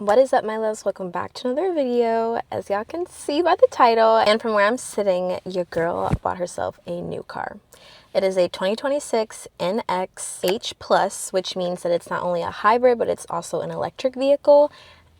What is up, my loves? Welcome back to another video. As y'all can see by the title and from where I'm sitting, your girl bought herself a new car. It is a 2026 NX H+, which means that it's not only a hybrid, but it's also an electric vehicle.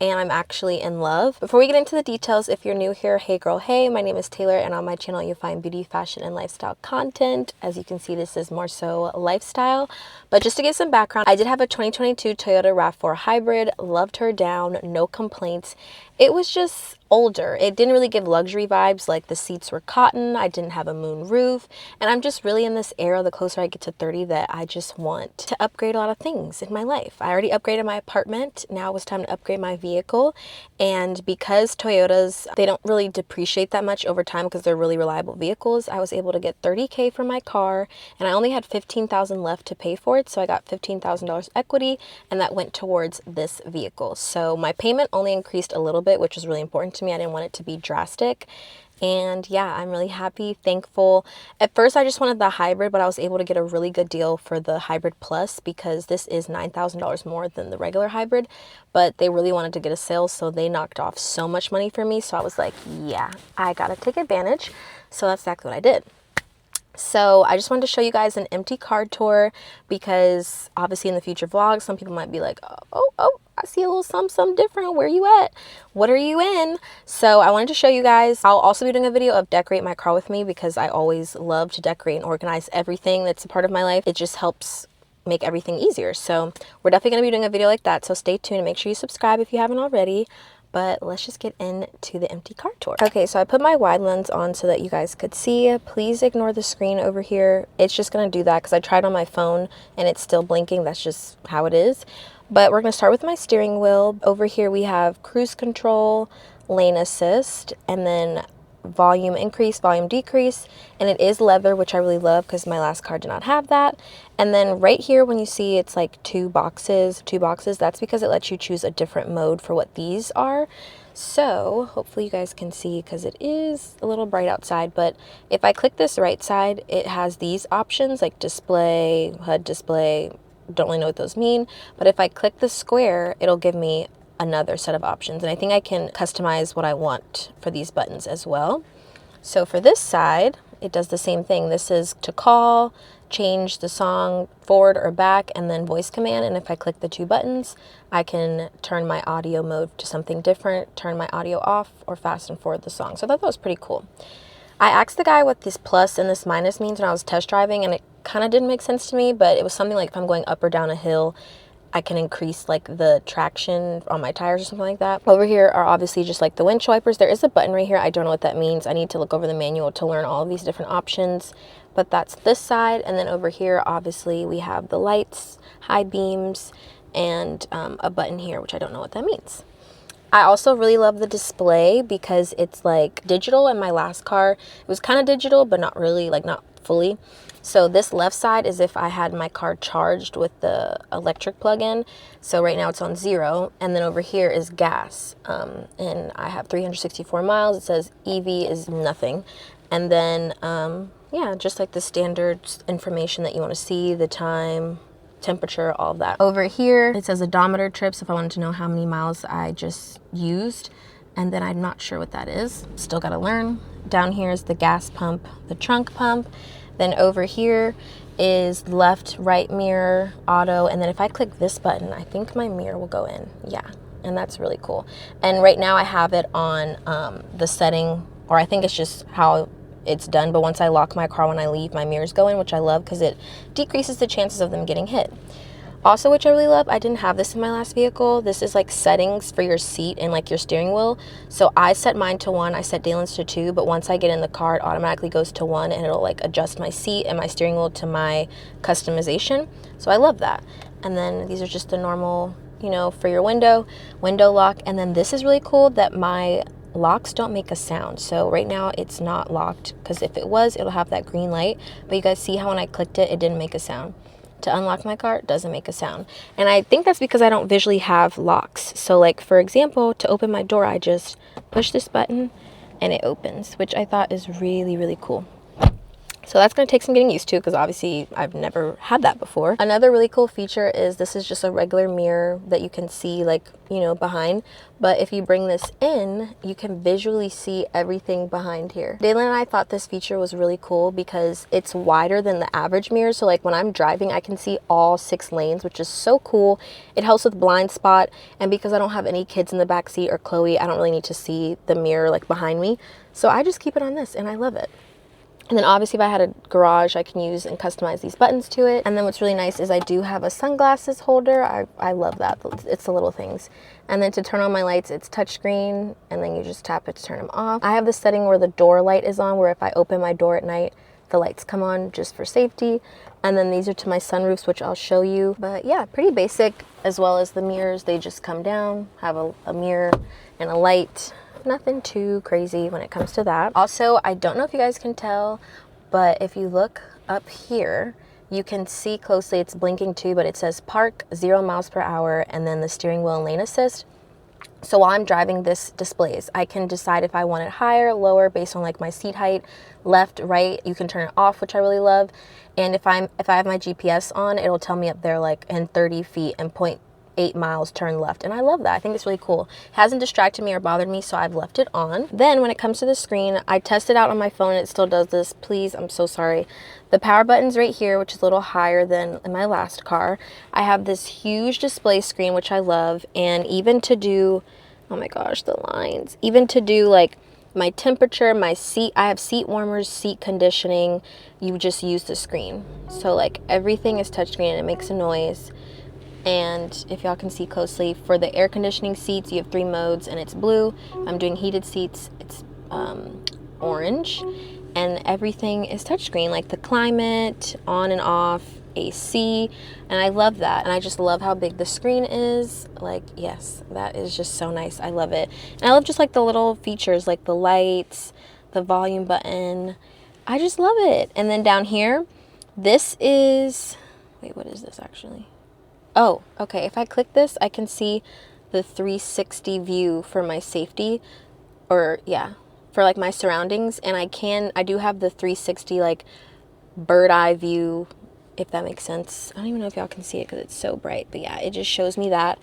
And I'm actually in love. Before we get into the details, if you're new here, hey girl, hey, my name is Taylor, and on my channel you'll find beauty, fashion, and lifestyle content. As you can see, this is more so lifestyle. But just to give some background, I did have a 2022 Toyota RAV4 hybrid, loved her down, no complaints. It was just older. It didn't really give luxury vibes, like the seats were cotton, I didn't have a moon roof, and I'm just really in this era, the closer I get to 30, that I just want to upgrade a lot of things in my life. I already upgraded my apartment, now it was time to upgrade my vehicle, and because Toyotas, they don't really depreciate that much over time because they're really reliable vehicles, I was able to get $30K for my car, and I only had $15,000 left to pay for it, so I got $15,000 equity, and that went towards this vehicle. So my payment only increased a little bit, which was really important to me. I didn't want it to be drastic. And yeah, I'm really happy, thankful. At first I just wanted the hybrid, but I was able to get a really good deal for the hybrid plus because this is $9,000 more than the regular hybrid, but they really wanted to get a sale, so they knocked off so much money for me. So I was like, yeah, I gotta take advantage. So that's exactly what I did. So I just wanted to show you guys an empty car tour because obviously in the future vlogs, some people might be like, oh, I see a little something different. Where you at? What are you in? So I wanted to show you guys. I'll also be doing a video of decorate my car with me because I always love to decorate and organize everything that's a part of my life. It just helps make everything easier. So we're definitely going to be doing a video like that. So stay tuned and make sure you subscribe if you haven't already. But let's just get into the empty car tour. Okay, so I put my wide lens on so that you guys could see. Please ignore the screen over here. It's just gonna do that because I tried on my phone and it's still blinking. That's just how it is. But we're gonna start with my steering wheel. Over here we have cruise control, lane assist, and then volume increase, volume decrease, and it is leather, which I really love because my last car did not have that. And then right here when you see it's like two boxes, that's because it lets you choose a different mode for what these are. So hopefully you guys can see because it is a little bright outside, but if I click this right side, it has these options like display, HUD display, don't really know what those mean, but if I click the square, it'll give me another set of options, and I think I can customize what I want for these buttons as well. So for this side, it does the same thing. This is to call, change the song forward or back, and then voice command. And if I click the two buttons, I can turn my audio mode to something different, turn my audio off, or fast and forward the song. So I thought that was pretty cool. I asked the guy what this plus and this minus means when I was test driving, and it kind of didn't make sense to me, but it was something like if I'm going up or down a hill, I can increase like the traction on my tires or something like that. Over here are obviously just like the windshield wipers. There is a button right here. I don't know what that means. I need to look over the manual to learn all of these different options, but that's this side. And then over here, obviously we have the lights, high beams, and a button here, which I don't know what that means. I also really love the display because it's like digital. In my last car, it was kind of digital, but not really, like not fully. So this left side is if I had my car charged with the electric plug-in. So right now it's on 0. And then over here is gas. And I have 364 miles. It says EV is nothing. And then, yeah, just like the standard information that you want to see, the time, temperature, all of that. Over here, it says odometer trips if I wanted to know how many miles I just used. And then I'm not sure what that is. Still got to learn. Down here is the gas pump, the trunk pump. Then over here is left, right mirror, auto. And then if I click this button, I think my mirror will go in. Yeah, and that's really cool. And right now I have it on the setting, or I think it's just how it's done. But once I lock my car when I leave, my mirrors go in, which I love because it decreases the chances of them getting hit. Also, which I really love, I didn't have this in my last vehicle. This is like settings for your seat and like your steering wheel. So I set mine to 1, I set Dalen's to 2, but once I get in the car, it automatically goes to 1 and it'll like adjust my seat and my steering wheel to my customization. So I love that. And then these are just the normal, you know, for your window lock. And then this is really cool that my locks don't make a sound. So right now it's not locked because if it was, it'll have that green light. But you guys see how when I clicked it, it didn't make a sound. To unlock my car, it doesn't make a sound. And I think that's because I don't visually have locks. So like, for example, to open my door, I just push this button and it opens, which I thought is really, really cool. So that's going to take some getting used to because obviously I've never had that before. Another really cool feature is this is just a regular mirror that you can see, like, you know, behind. But if you bring this in, you can visually see everything behind here. Dalen and I thought this feature was really cool because it's wider than the average mirror. So like when I'm driving, I can see all 6 lanes, which is so cool. It helps with blind spot. And because I don't have any kids in the back seat or Chloe, I don't really need to see the mirror like behind me. So I just keep it on this and I love it. And then obviously if I had a garage, I can use and customize these buttons to it. And then what's really nice is I do have a sunglasses holder. I love that. It's the little things. And then to turn on my lights, it's touchscreen, and then you just tap it to turn them off. I have this setting where the door light is on, where if I open my door at night, the lights come on just for safety. And then these are to my sunroofs, which I'll show you. But yeah, pretty basic, as well as the mirrors. They just come down, have a mirror and a light. Nothing too crazy when it comes to that. Also, I don't know if you guys can tell, but if you look up here, you can see closely, it's blinking too, but it says park 0 miles per hour and then the steering wheel and lane assist. So while I'm driving, this displays. I can decide if I want it higher, lower, based on like my seat height, left, right. You can turn it off, which I really love. And if I have my GPS on, it'll tell me up there like in 30 feet and 0.8 miles turn left, and I love that. I think it's really cool. It hasn't distracted me or bothered me, so I've left it on. Then when it comes to the screen, I tested out on my phone and it still does this. Please, I'm so sorry. The power button's right here, which is a little higher than in my last car. I have this huge display screen, which I love, and even to do, oh my gosh, the lines, even to do like my temperature, my seat, I have seat warmers, seat conditioning, you just use the screen. So like everything is touchscreen and it makes a noise. And if y'all can see closely, for the air conditioning seats, you have 3 modes and it's blue. I'm doing heated seats, it's orange. And everything is touchscreen, like the climate, on and off, AC. And I love that. And I just love how big the screen is. Like, yes, that is just so nice. I love it. And I love just like the little features, like the lights, the volume button. I just love it. And then down here, this is, wait, what is this actually? Oh, okay, if I click this, I can see the 360 view for my safety, or yeah, for like my surroundings. And I do have the 360 like bird eye view, if that makes sense. I don't even know if y'all can see it because it's so bright, but yeah, it just shows me that.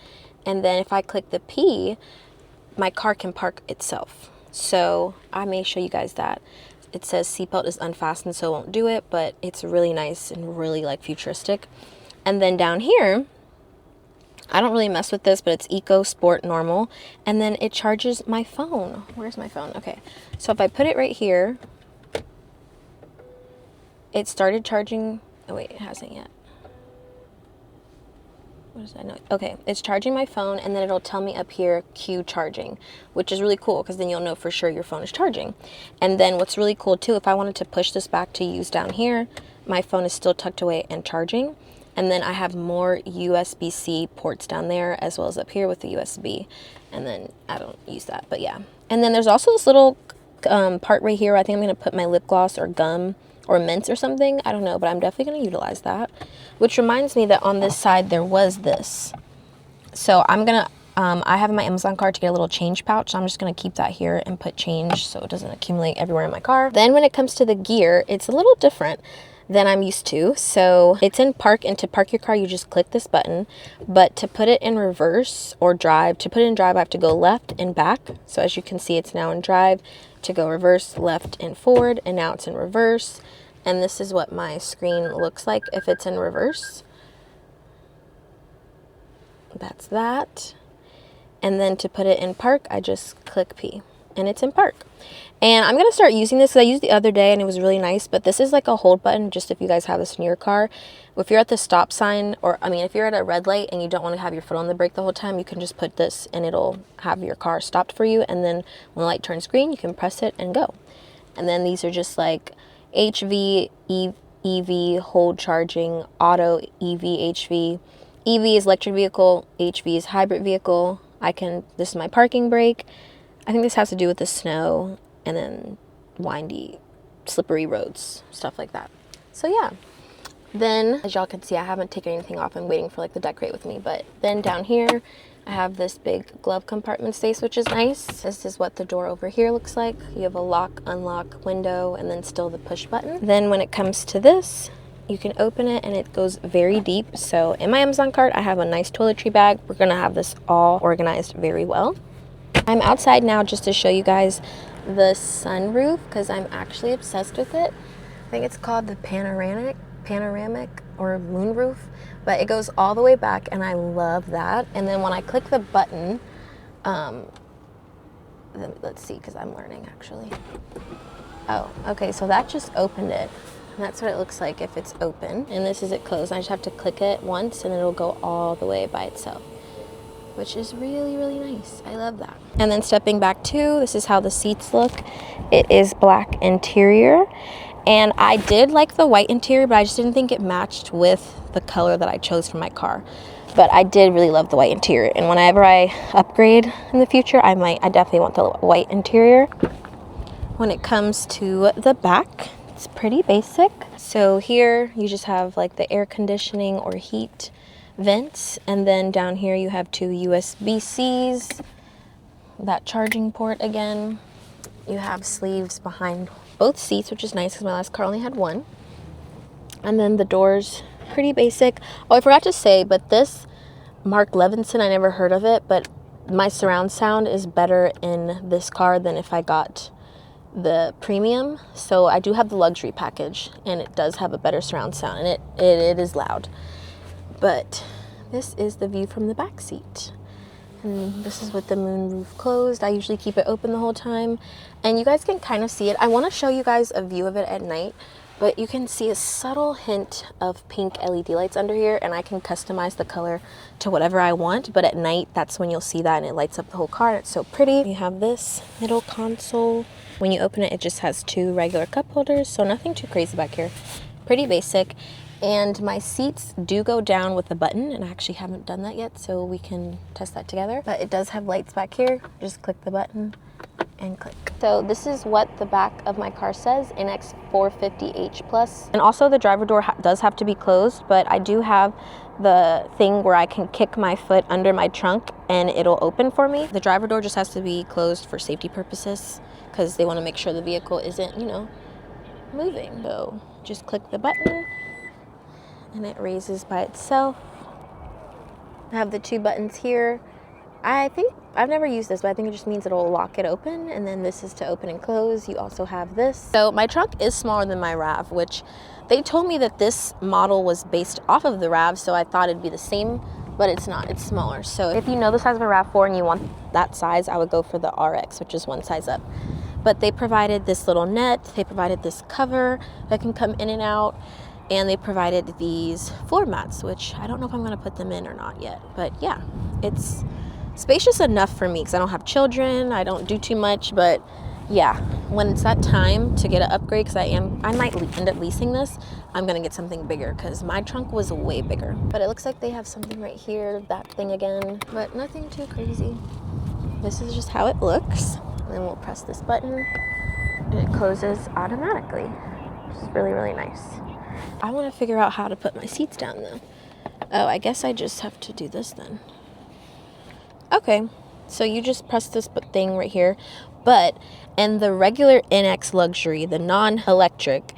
And then if I click the P, my car can park itself. So I may show you guys that. It says seatbelt is unfastened, so it won't do it, but it's really nice and really like futuristic. And then down here, I don't really mess with this, but it's eco, sport, normal. And then it charges my phone. Where's my phone? Okay. So if I put it right here, it started charging. Oh wait, it hasn't yet. What is that? No. Okay, it's charging my phone, and then it'll tell me up here Q charging, which is really cool because then you'll know for sure your phone is charging. And then what's really cool too, if I wanted to push this back to use down here, my phone is still tucked away and charging. And then I have more USB-C ports down there as well as up here with the USB. And then I don't use that, but yeah. And then there's also this little part right here. I think I'm going to put my lip gloss or gum or mints or something. I don't know, but I'm definitely going to utilize that. Which reminds me that on this side there was this. So I'm going to, I have my Amazon card to get a little change pouch. So I'm just going to keep that here and put change so it doesn't accumulate everywhere in my car. Then when it comes to the gear, it's a little different than I'm used to. So it's in park, and to park your car, you just click this button. But to put it in reverse or drive, to put it in drive, I have to go left and back. So as you can see, it's now in drive. To go reverse, left and forward, and now it's in reverse. And this is what my screen looks like if it's in reverse. That's that. And then to put it in park, I just click P, and it's in park. And I'm going to start using this because I used the other day and it was really nice. But this is like a hold button, just if you guys have this in your car. If you're at the stop sign, or I mean, if you're at a red light and you don't want to have your foot on the brake the whole time, you can just put this and it'll have your car stopped for you. And then when the light turns green, you can press it and go. And then these are just like HV, EV, hold charging, auto, EV, HV. EV is electric vehicle, HV is hybrid vehicle. This is my parking brake. I think this has to do with the snow and then windy, slippery roads, stuff like that. So yeah. Then, as y'all can see, I haven't taken anything off. I'm waiting for like the decorate with me. But then down here, I have this big glove compartment space, which is nice. This is what the door over here looks like. You have a lock, unlock window, and then still the push button. Then when it comes to this, you can open it and it goes very deep. So in my Amazon cart, I have a nice toiletry bag. We're gonna have this all organized very well. I'm outside now just to show you guys the sunroof because I'm actually obsessed with it. I think it's called the panoramic or moonroof, but it goes all the way back and I love that. And then when I click the button, let's see, because I'm learning actually. Oh, okay, so that just opened it. And that's what it looks like if it's open. And this is it closed. I just have to click it once and it'll go all the way by itself, which is really, really nice. I love that. And then stepping back too, this is how the seats look. It is black interior. And I did like the white interior, but I just didn't think it matched with the color that I chose for my car. But I did really love the white interior. And whenever I upgrade in the future, I definitely want the white interior. When it comes to the back, it's pretty basic. So here you just have like the air conditioning or heat vents. And then down here you have two USB-Cs, that charging port again. You have sleeves behind both seats, which is nice because my last car only had one. And then the doors, pretty basic. Oh, I forgot to say, but this Mark Levinson, I never heard of it, but my surround sound is better in this car than if I got the premium. So I do have the luxury package and it does have a better surround sound and it is loud. But this is the view from the back seat. And this is with the moonroof closed. I usually keep it open the whole time. And you guys can kind of see it. I want to show you guys a view of it at night, but you can see a subtle hint of pink LED lights under here, and I can customize the color to whatever I want. But at night, that's when you'll see that, and it lights up the whole car. It's so pretty. You have this middle console. When you open it, it just has two regular cup holders, so nothing too crazy back here. Pretty basic. And my seats do go down with a button, and I actually haven't done that yet, so we can test that together. But it does have lights back here. Just click the button and click. So this is what the back of my car says, NX 450H Plus. And also the driver door does have to be closed, but I do have the thing where I can kick my foot under my trunk and it'll open for me. The driver door just has to be closed for safety purposes because they want to make sure the vehicle isn't, you know, moving. So just click the button and it raises by itself. I have the two buttons here. I think I've never used this, but I think it just means it'll lock it open, and then this is to open and close. You also have this. So my trunk is smaller than my RAV, which they told me that this model was based off of the RAV, so I thought it'd be the same, but it's not. It's smaller. So if you know the size of a RAV4 and you want that size, I would go for the RX, which is one size up. But they provided this little net, they provided this cover that can come in and out, and they provided these floor mats, which I don't know if I'm gonna put them in or not yet, but yeah, it's spacious enough for me because I don't have children, I don't do too much. But yeah, when it's that time to get an upgrade, because I might end up leasing this, I'm gonna get something bigger because my trunk was way bigger. But it looks like they have something right here, that thing again, but nothing too crazy. This is just how it looks. And then we'll press this button and it closes automatically, which is really, really nice. I want to figure out how to put my seats down though. Oh, I guess I just have to do this then. Okay, so you just press this thing right here, but in the regular NX Luxury, the non-electric,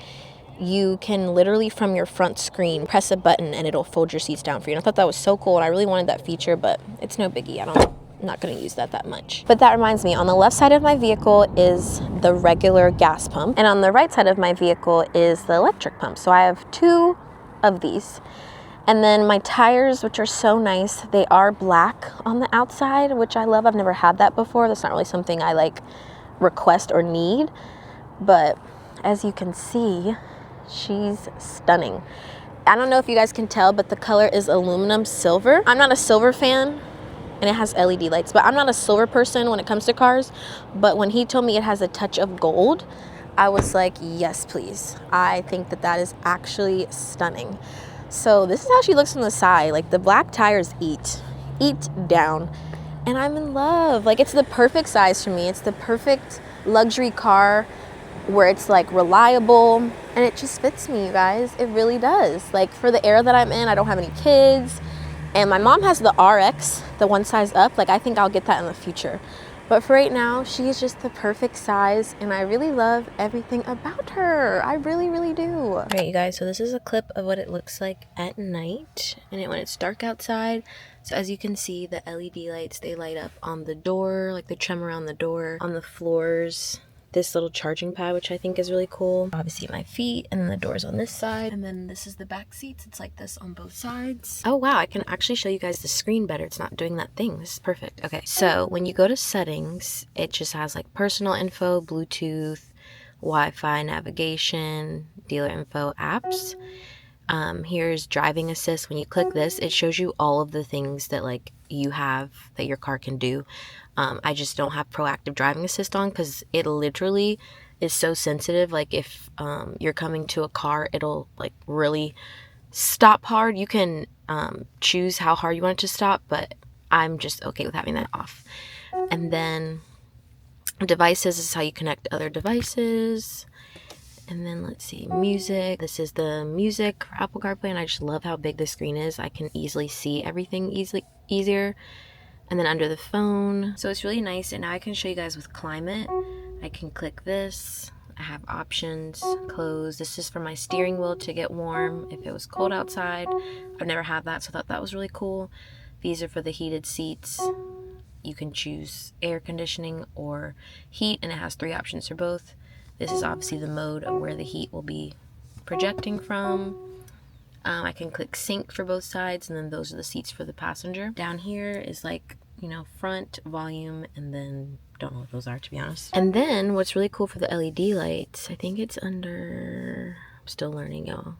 you can literally from your front screen press a button and it'll fold your seats down for you. And I thought that was so cool and I really wanted that feature, but it's no biggie. I'm not going to use that much. But that reminds me, on the left side of my vehicle is the regular gas pump, and on the right side of my vehicle is the electric pump. So I have two of these. And then my tires, which are so nice, they are black on the outside, which I love. I've never had that before. That's not really something I like request or need. But as you can see, she's stunning. I don't know if you guys can tell, but the color is aluminum silver. I'm not a silver fan, and it has LED lights, but I'm not a silver person when it comes to cars. But when he told me it has a touch of gold, I was like, yes, please. I think that is actually stunning. So this is how she looks from the side. Like the black tires eat down, and I'm in love. Like it's the perfect size for me. It's the perfect luxury car where it's like reliable, and it just fits me, you guys. It really does. Like for the era that I'm in, I don't have any kids. And my mom has the RX, the one size up. Like, I think I'll get that in the future. But for right now, she's just the perfect size, and I really love everything about her. I really, really do. All right, you guys, so this is a clip of what it looks like at night, and when it's dark outside. So as you can see, the LED lights, they light up on the door, like the trim around the door, on the floors. This little charging pad, which I think is really cool. Obviously my feet, and then the doors on this side, and then this is the back seats. It's like this on both sides. Oh wow, I can actually show you guys the screen better. It's not doing that thing. This is perfect. Okay, so when you go to settings, it just has like personal info, Bluetooth, Wi-Fi, navigation, dealer info, apps. Here's driving assist. When you click this, it shows you all of the things that like you have that your car can do. I just don't have proactive driving assist on because it literally is so sensitive. Like if you're coming to a car, it'll like really stop hard. You can choose how hard you want it to stop, but I'm just okay with having that off. And then devices is how you connect to other devices. And then let's see, music. This is the music for Apple CarPlay, and I just love how big the screen is. I can easily see everything easier. And then under the phone, so it's really nice. And now I can show you guys with climate. I can click this. I have options, close. This is for my steering wheel to get warm if it was cold outside. I've never had that, so I thought that was really cool. These are for the heated seats. You can choose air conditioning or heat, and it has 3 options for both. This is obviously the mode of where the heat will be projecting from. I can click sync for both sides, and then those are the seats for the passenger. Down here is like, you know, front, volume, and then don't know what those are, to be honest. And then what's really cool for the LED lights, I think it's under, I'm still learning, y'all.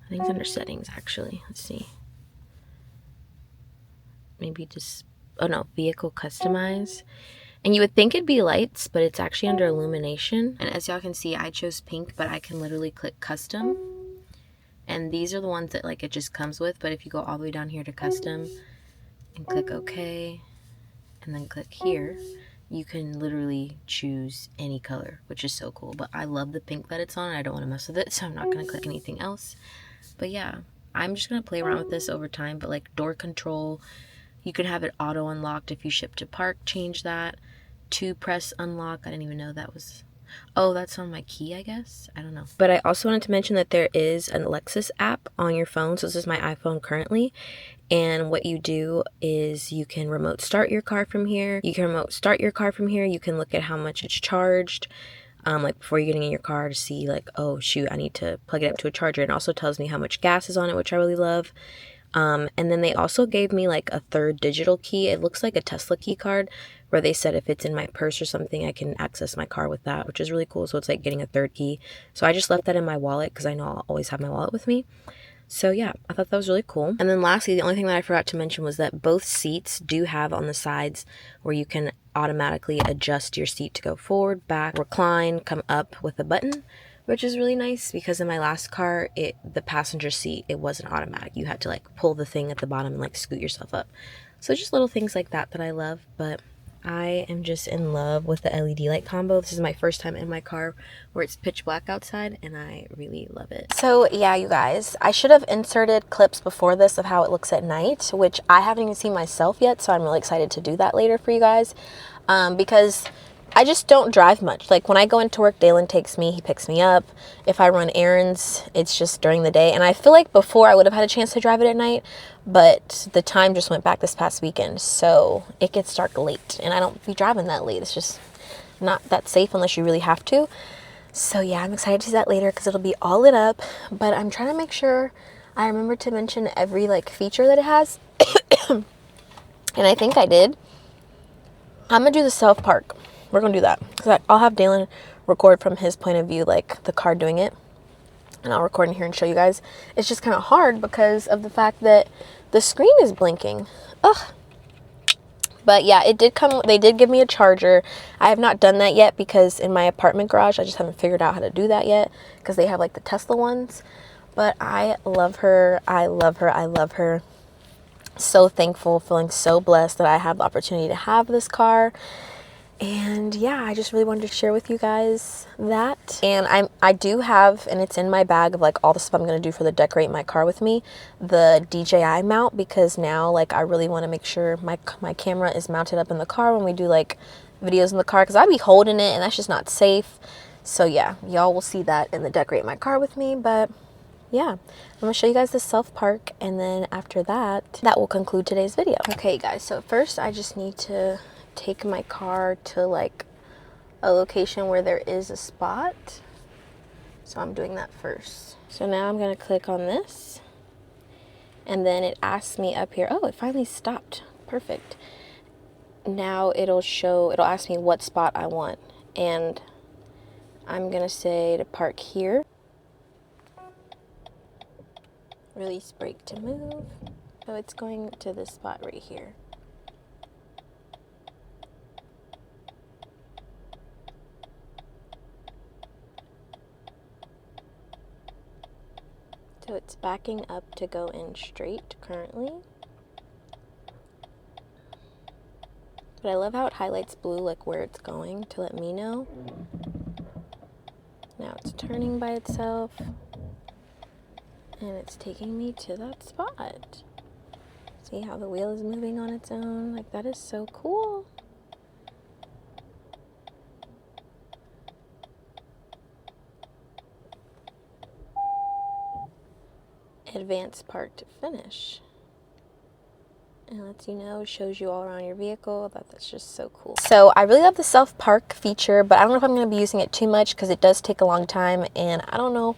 I think it's under settings, actually. Let's see. Maybe just, oh no, vehicle customize. And you would think it'd be lights, but it's actually under illumination. And as y'all can see, I chose pink, but I can literally click custom. And these are the ones that like it just comes with, but if you go all the way down here to custom and click OK, and then click here, you can literally choose any color, which is so cool. But I love the pink that it's on. I don't want to mess with it, so I'm not going to click anything else. But yeah, I'm just going to play around with this over time. But like door control, you can have it auto unlocked if you ship to park, change that. 2 press unlock, I didn't even know that was... Oh, that's on my key, I guess. I don't know. But I also wanted to mention that there is a Lexus app on your phone. So this is my iPhone currently. And what you do is you can remote start your car from here. You can look at how much it's charged. Like before you're getting in your car to see like, oh shoot, I need to plug it up to a charger. It also tells me how much gas is on it, which I really love. And then they also gave me like a 3rd digital key. It looks like a Tesla key card where they said if it's in my purse or something, I can access my car with that, which is really cool. So it's like getting a 3rd key. So I just left that in my wallet because I know I'll always have my wallet with me. So yeah, I thought that was really cool. And then lastly, the only thing that I forgot to mention was that both seats do have on the sides where you can automatically adjust your seat to go forward, back, recline, come up with a button, which is really nice because in my last car, the passenger seat, it wasn't automatic. You had to like pull the thing at the bottom and like scoot yourself up. So just little things like that I love, but I am just in love with the LED light combo. This is my first time in my car where it's pitch black outside, and I really love it. So yeah, you guys, I should have inserted clips before this of how it looks at night, which I haven't even seen myself yet, so I'm really excited to do that later for you guys, because I just don't drive much. Like when I go into work, Dalen takes me, he picks me up. If I run errands, it's just during the day. And I feel like before I would have had a chance to drive it at night, but the time just went back this past weekend. So it gets dark late and I don't be driving that late. It's just not that safe unless you really have to. So yeah, I'm excited to see that later because it'll be all lit up, but I'm trying to make sure I remember to mention every like feature that it has. And I think I did. I'm gonna do the self park. We're gonna do that because I'll have Dalen record from his point of view, like the car doing it, and I'll record in here and show you guys. It's just kind of hard because of the fact that the screen is blinking. Ugh. But yeah, it did come. They did give me a charger. I have not done that yet because in my apartment garage, I just haven't figured out how to do that yet because they have like the Tesla ones. But I love her. I love her. I love her. So thankful, feeling so blessed that I have the opportunity to have this car. And yeah, I just really wanted to share with you guys that. And I do have, and it's in my bag of like all the stuff I'm going to do for the decorate my car with me, the DJI mount, because now like I really want to make sure my camera is mounted up in the car when we do like videos in the car, because I'd be holding it and that's just not safe. So yeah, y'all will see that in the decorate my car with me. But yeah, I'm gonna show you guys the self park, and then after that will conclude today's video. Okay guys, so first I just need to take my car to like a location where there is a spot. So I'm doing that first. So now I'm gonna click on this, and then it asks me up here, oh, it finally stopped. Perfect. Now it'll ask me what spot I want, and I'm gonna say to park here. Release brake to move. So it's going to this spot right here. So it's backing up to go in straight currently. But I love how it highlights blue, like where it's going, to let me know. Now it's turning by itself. And it's taking me to that spot. See how the wheel is moving on its own? Like, that is so cool. Advance park to finish. And lets you know, shows you all around your vehicle. That's just so cool. So I really love the self park feature, but I don't know if I'm going to be using it too much because it does take a long time, and I don't know.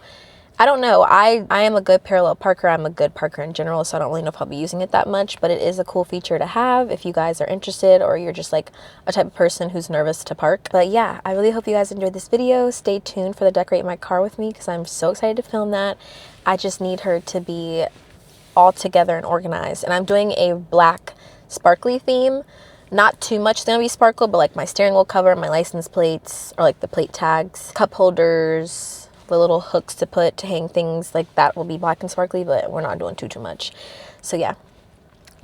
I am a good parallel parker. I'm a good parker in general, so I don't really know if I'll be using it that much, but it is a cool feature to have if you guys are interested, or you're just like a type of person who's nervous to park. But yeah, I really hope you guys enjoyed this video. Stay tuned for the decorate my car with me, because I'm so excited to film that. I just need her to be all together and organized, and I'm doing a black sparkly theme. Not too much gonna be sparkle, but like my steering wheel cover, my license plates, or like the plate tags, cup holders, the little hooks to hang things like that will be black and sparkly, but we're not doing too much. So yeah,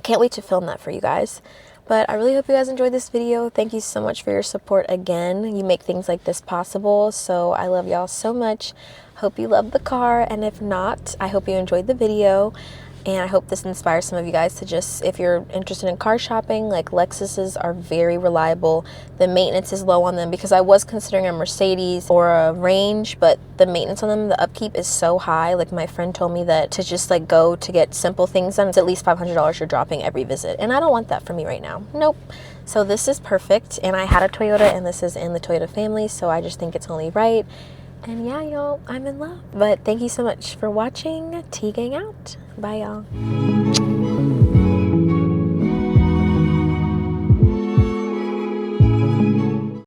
can't wait to film that for you guys. But I really hope you guys enjoyed this video. Thank you so much for your support again. You make things like this possible, so I love y'all so much. Hope you love the car, and if not, I hope you enjoyed the video. And I hope this inspires some of you guys to just, if you're interested in car shopping, like Lexuses are very reliable. The maintenance is low on them, because I was considering a Mercedes or a Range, but the maintenance on them, the upkeep is so high. Like my friend told me that to just like go to get simple things done, it's at least $500 you're dropping every visit. And I don't want that for me right now. Nope. So this is perfect. And I had a Toyota, and this is in the Toyota family, so I just think it's only right. And yeah, y'all, I'm in love. But thank you so much for watching. T-Gang out. Bye, y'all.